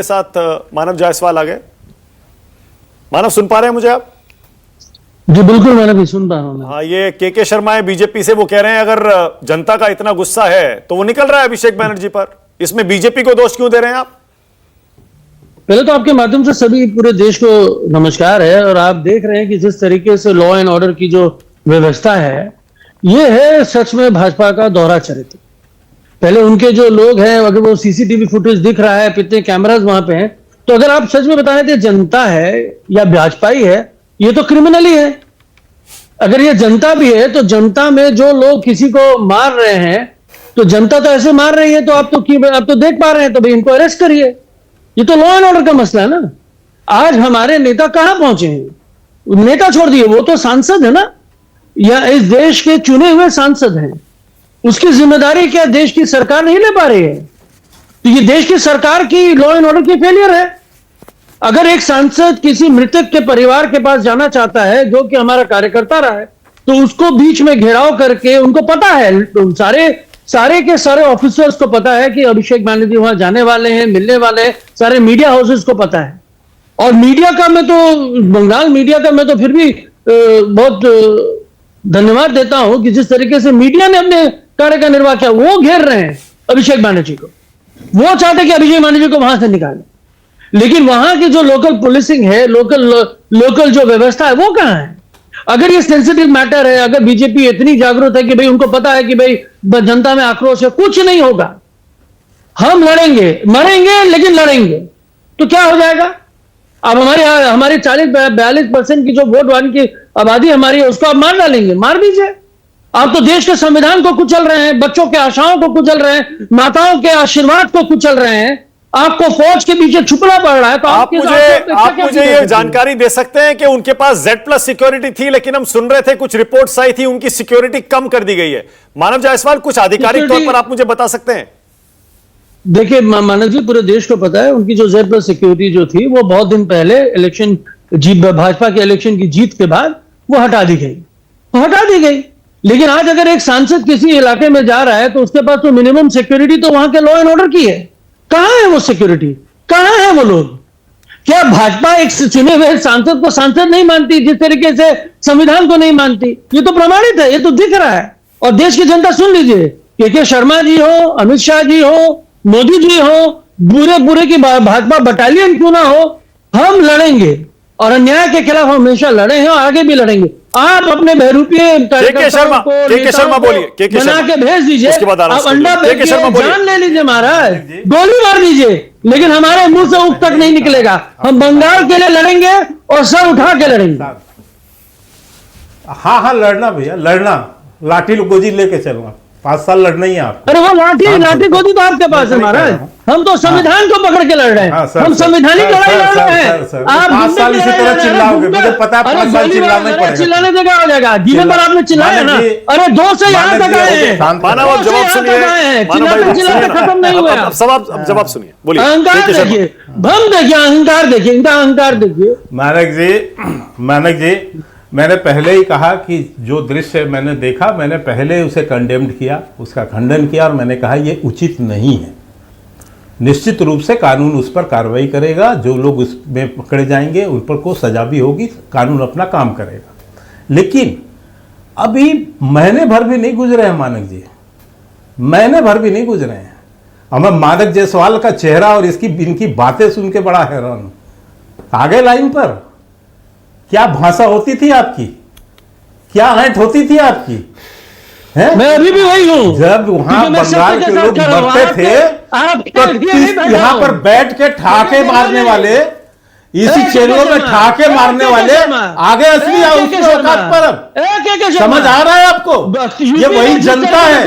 के साथ मानव जायसवाल आ गए। मानव, सुन पा रहे हैं मुझे आप? जी बिल्कुल, मैंने भी सुन पा रहा हूं। हाँ, ये के शर्मा है बीजेपी से, वो कह रहे हैं अगर जनता का इतना गुस्सा है तो वो निकल रहा है अभिषेक बनर्जी पर, इसमें बीजेपी को दोष क्यों दे रहे हैं आप? पहले तो आपके माध्यम से सभी पूरे देश को नमस्कार है। और आप देख रहे हैं कि जिस तरीके से लॉ एंड ऑर्डर की जो व्यवस्था है, ये है सच में भाजपा का दोहरा चरित्र। पहले उनके जो लोग हैं, अगर वो सीसीटीवी फुटेज दिख रहा है, कितने कैमराज वहां पे हैं, तो अगर आप सच में बताएं तो जनता है या भाजपाई है, ये तो क्रिमिनल ही है। अगर ये जनता भी है तो जनता में जो लोग किसी को मार रहे हैं, तो जनता तो ऐसे मार रही है, तो आप तो देख पा रहे हैं, तो भाई इनको अरेस्ट करिए। ये तो लॉ एंड ऑर्डर का मसला है ना। आज हमारे नेता कहां पहुंचे हैं? नेता छोड़ दिए, वो तो सांसद है ना, या इस देश के चुने हुए सांसद हैं। उसकी जिम्मेदारी क्या देश की सरकार नहीं ले पा रही है? तो ये देश की सरकार की लॉ एंड ऑर्डर की फेलियर है। अगर एक सांसद किसी मृतक के परिवार के पास जाना चाहता है, जो कि हमारा कार्यकर्ता रहा है, तो उसको बीच में घेराव करके, उनको पता है, सारे के सारे ऑफिसर्स को पता है कि अभिषेक बनर्जी वहां जाने वाले हैं, मिलने वाले हैं, सारे मीडिया हाउसेस को पता है। और मीडिया का मैं तो, बंगाल मीडिया का मैं तो फिर भी बहुत धन्यवाद देता हूं कि जिस तरीके से मीडिया ने अपने कार्य का निर्वाह किया। वो घेर रहे हैं अभिषेक बनर्जी को, वो चाहते कि अभिषेक बनर्जी को वहां से निकालें, लेकिन वहां की जो लोकल पुलिसिंग है, लोकल जो व्यवस्था है, वो कहां है? अगर ये सेंसिटिव मैटर है, अगर बीजेपी इतनी जागरूक है कि भाई उनको पता है कि भाई जनता में आक्रोश है, कुछ नहीं होगा, हम लड़ेंगे, मरेंगे लेकिन लड़ेंगे, तो क्या हो जाएगा? अब हमारी 40-42% की जो वोट वाली की आबादी हमारी है, उसको आप मार डालेंगे, मार दीजिए। आप तो देश के संविधान को कुचल रहे हैं, बच्चों के आशाओं को कुचल रहे हैं, माताओं के आशीर्वाद को कुचल रहे हैं, आपको फौज के पीछे छुपना पड़ रहा है। तो आप मुझे ये जानकारी दे सकते हैं कि उनके पास Z+ सिक्योरिटी थी, लेकिन हम सुन रहे थे कुछ रिपोर्ट्स आई थी उनकी सिक्योरिटी कम कर दी गई है। मानव जायसवाल, कुछ आधिकारिक तौर पर आप मुझे बता सकते हैं? देखिए मानव जी, पूरे देश को पता है उनकी जो Z+ सिक्योरिटी जो थी, वो बहुत दिन पहले इलेक्शन जीत, भाजपा के इलेक्शन की जीत के बाद वो हटा दी गई। लेकिन आज अगर एक सांसद किसी इलाके में जा रहा है, तो उसके पास तो मिनिमम सिक्योरिटी तो वहां के लॉ एंड ऑर्डर की है। कहां है वो सिक्योरिटी? कहां है वो लोग? क्या भाजपा एक चुने हुए सांसद को सांसद नहीं मानती, जिस तरीके से संविधान को नहीं मानती? ये तो प्रमाणित है, ये तो दिख रहा है। और देश की जनता सुन लीजिए, के शर्मा जी हो, अमित शाह जी हो, मोदी जी हो, बुरे की भाजपा बटालियन क्यों ना हो, हम लड़ेंगे और अन्याय के खिलाफ हमेशा लड़े हैं और आगे भी लड़ेंगे। आप अपने बहरूपीय के शर्मा बोलिए, बना के भेज दीजिए, आप अंडा भेज जान ले लीजिए महाराज, गोली मार दीजिए, लेकिन हमारे मुंह से उफ तक नहीं निकलेगा। हम बंगाल के लिए लड़ेंगे और सर उठा के लड़ेंगे। हाँ, लड़ना भैया, लड़ना, लाठी गोजी लेके चलूंगा, 5 साल लड़ना ही है आपको। अरे वो लाठी गोदी तो आपके पास है महाराज, हम तो संविधान को पकड़ के लड़ रहे हैं। हम संवैधानिक लड़ाई लड़ रहे हैं। आप 5 साल इसी तरह चिल्लाओगे, मुझे पता है 5 साल चिल्लाना पड़ेगा। चिल्लाने से क्या हो जाएगा? जीवन पर आपने चिल्लाया ना, अरे 2 से यहाँ तक आए हैं। मानव, जवाब सुनिए, चिल्लाते खत्म नहीं हुआ। अब जवाब सुनिए, बोलिए। अहंकार देखिए, भ्रम देखिए, अहंकार देखिए, इनका अहंकार देखिए। मानक जी, मैंने पहले ही कहा कि जो दृश्य मैंने देखा, मैंने पहले उसे कंडेम्ड किया, उसका खंडन किया, और मैंने कहा ये उचित नहीं है। निश्चित रूप से कानून उस पर कार्रवाई करेगा, जो लोग उसमें पकड़े जाएंगे उन पर को सजा भी होगी, कानून अपना काम करेगा। लेकिन अभी महीने भर भी नहीं गुजरे हैं मानक जी, महीने भर भी नहीं गुजरे हैं। और मैं मानक जायसवाल का चेहरा और इनकी बातें सुन के बड़ा हैरान हूँ। आगे लाइन पर क्या भाषा होती थी आपकी, क्या ऐंठ होती थी आपकी, है? मैं अभी भी वही हूँ। जब वहां बंगाल के लोग मरते थे, तो यहाँ पर बैठ के ठाके मारने वाले, इसी चैनलों में ठाके मारने वाले आगे असली औकात पर। अब समझ आ रहा है आपको? ये वही जनता है,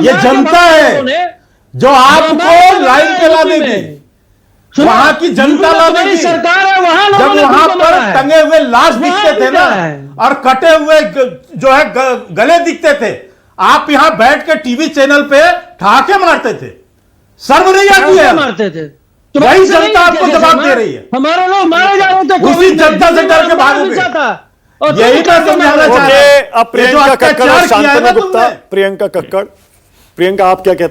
ये जनता है जो आपको लाइन पे ला देगी। वहां की जनता लाने की सरकार है, जब वहां पर टंगे हुए लाश दिखते थे ना, और कटे हुए जो है गले दिखते थे, आप यहां बैठ के टीवी चैनल पे ठाके मारते थे, शर्म नहीं आती है? मारते थे, वही जनता आपको जवाब दे रही है। हमारे लोग मारे जा रहे थे, उसी जनता से डर के भागोगे। यही तो समझाना चाह रहा है। प्रियंका कक्कड़, शांतनु गुप्ता, प्रियंका कक्कड़, प्रियंका आप क्या कहते हैं?